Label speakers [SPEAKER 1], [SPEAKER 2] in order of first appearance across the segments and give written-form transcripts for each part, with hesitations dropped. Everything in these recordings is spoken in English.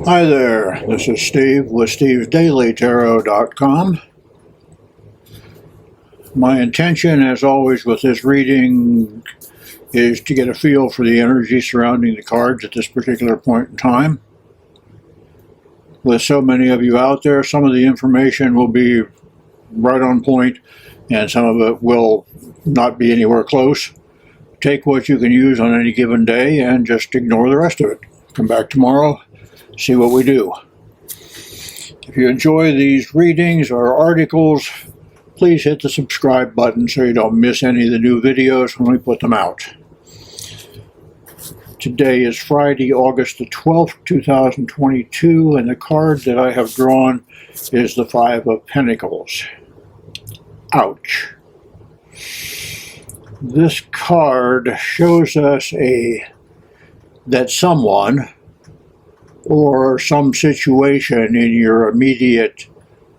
[SPEAKER 1] Hi there, this is Steve with Steve'sDailyTarot.com. My intention, as always with this reading, is to get a feel for the energy surrounding the cards at this particular point in time. With so many of you out there, some of the information will be right on point, and some of it will not be anywhere close. Take what you can use on any given day and just ignore the rest of it. Come back tomorrow, see what we do. If you enjoy these readings or articles, please hit the subscribe button so you don't miss any of the new videos when we put them out. Today is Friday, August the 12th, 2022, and the card that I have drawn is the Five of Pentacles. Ouch. This card shows us that someone or some situation in your immediate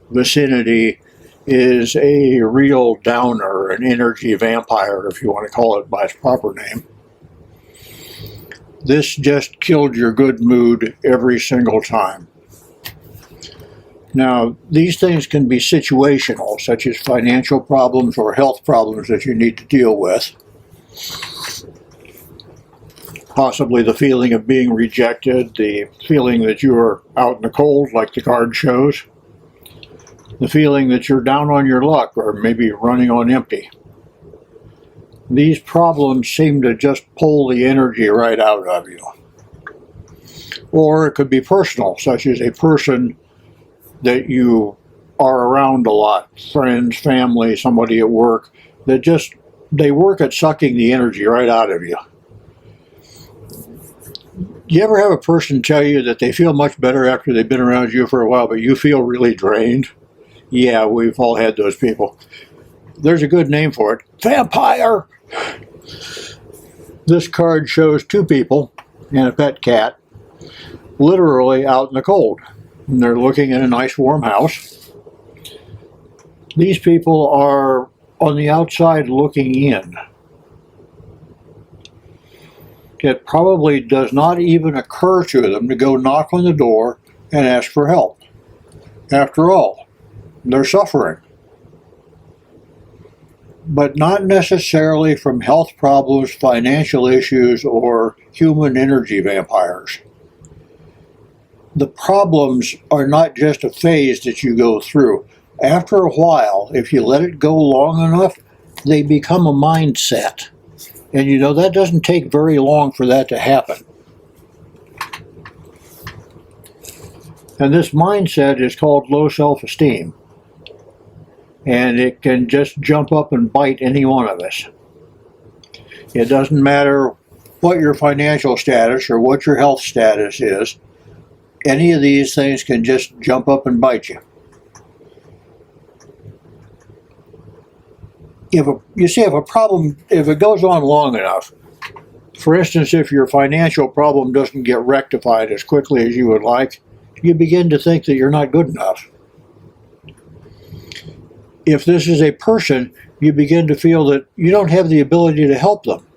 [SPEAKER 1] vicinity is a real downer, an energy vampire, if you want to call it by its proper name. This just killed your good mood every single time. Now, these things can be situational, such as financial problems or health problems that you need to deal with. Possibly the feeling of being rejected, the feeling that you are out in the cold, like the card shows, the feeling that you're down on your luck or maybe running on empty. These problems seem to just pull the energy right out of you. Or it could be personal, such as a person that you are around a lot, friends, family, somebody at work, that they work at sucking the energy right out of you. Do you ever have a person tell you that they feel much better after they've been around you for a while, but you feel really drained? Yeah, we've all had those people. There's a good name for it. Vampire! This card shows two people and a pet cat literally out in the cold. And they're looking at a nice warm house. These people are on the outside looking in. It probably does not even occur to them to go knock on the door and ask for help. After all, they're suffering. But not necessarily from health problems, financial issues, or human energy vampires. The problems are not just a phase that you go through. After a while, if you let it go long enough, they become a mindset. And you know, that doesn't take very long for that to happen. And this mindset is called low self-esteem. And it can just jump up and bite any one of us. It doesn't matter what your financial status or what your health status is. Any of these things can just jump up and bite you. If a problem, if it goes on long enough, for instance, if your financial problem doesn't get rectified as quickly as you would like, you begin to think that you're not good enough. If this is a person, you begin to feel that you don't have the ability to help them.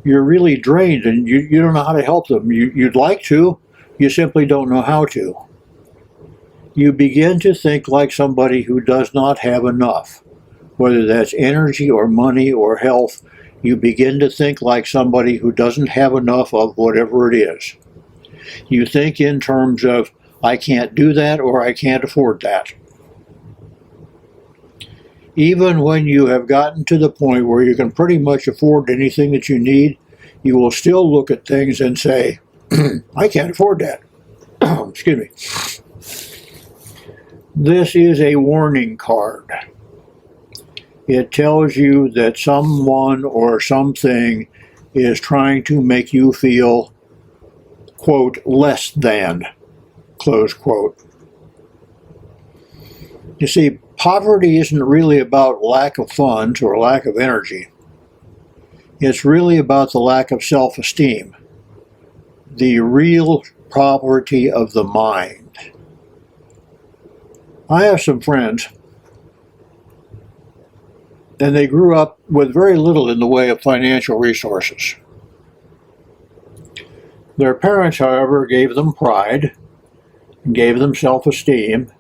[SPEAKER 1] You're really drained and you don't know how to help them. You'd like to, you simply don't know how to. You begin to think like somebody who does not have enough. Whether that's energy or money or health, you begin to think like somebody who doesn't have enough of whatever it is. You think in terms of, I can't do that or I can't afford that. Even when you have gotten to the point where you can pretty much afford anything that you need, you will still look at things and say, I can't afford that. Excuse me. This is a warning card. It tells you that someone or something is trying to make you feel, quote, less than, close quote. You see, poverty isn't really about lack of funds or lack of energy. It's really about the lack of self-esteem, the real poverty of the mind. I have some friends, and they grew up with very little in the way of financial resources. Their parents, however, gave them pride and gave them self-esteem,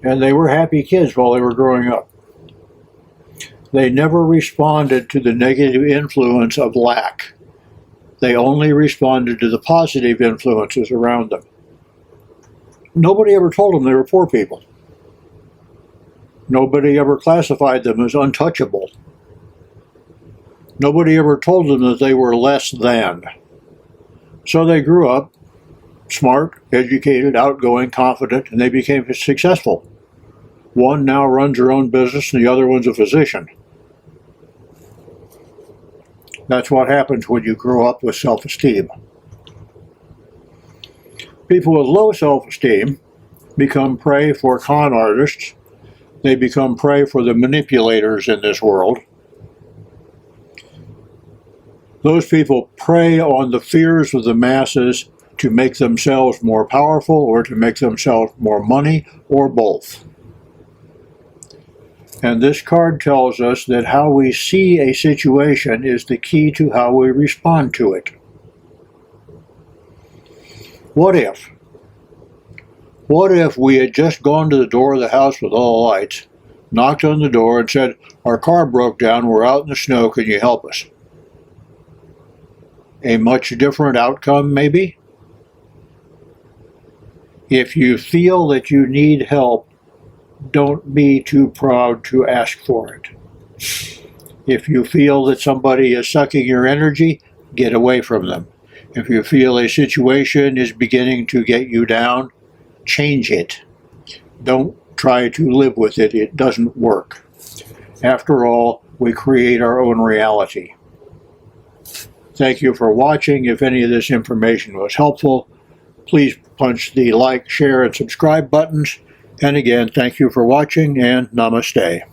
[SPEAKER 1] and they were happy kids while they were growing up. They never responded to the negative influence of lack. They only responded to the positive influences around them. Nobody ever told them they were poor people. Nobody ever classified them as untouchable. Nobody ever told them that they were less than. So they grew up smart, educated, outgoing, confident, and they became successful. One now runs her own business and the other one's a physician. That's what happens when you grow up with self-esteem. People with low self-esteem become prey for con artists. They become prey for the manipulators in this world. Those people prey on the fears of the masses to make themselves more powerful or to make themselves more money or both. And this card tells us that how we see a situation is the key to how we respond to it. What if? What if we had just gone to the door of the house with all the lights, knocked on the door and said, "Our car broke down, we're out in the snow, can you help us?" A much different outcome, maybe? If you feel that you need help, don't be too proud to ask for it. If you feel that somebody is sucking your energy, get away from them. If you feel a situation is beginning to get you down, change it. Don't try to live with it. It doesn't work. After all, we create our own reality. Thank you for watching. If any of this information was helpful, please punch the like, share, and subscribe buttons. And again, thank you for watching, and namaste.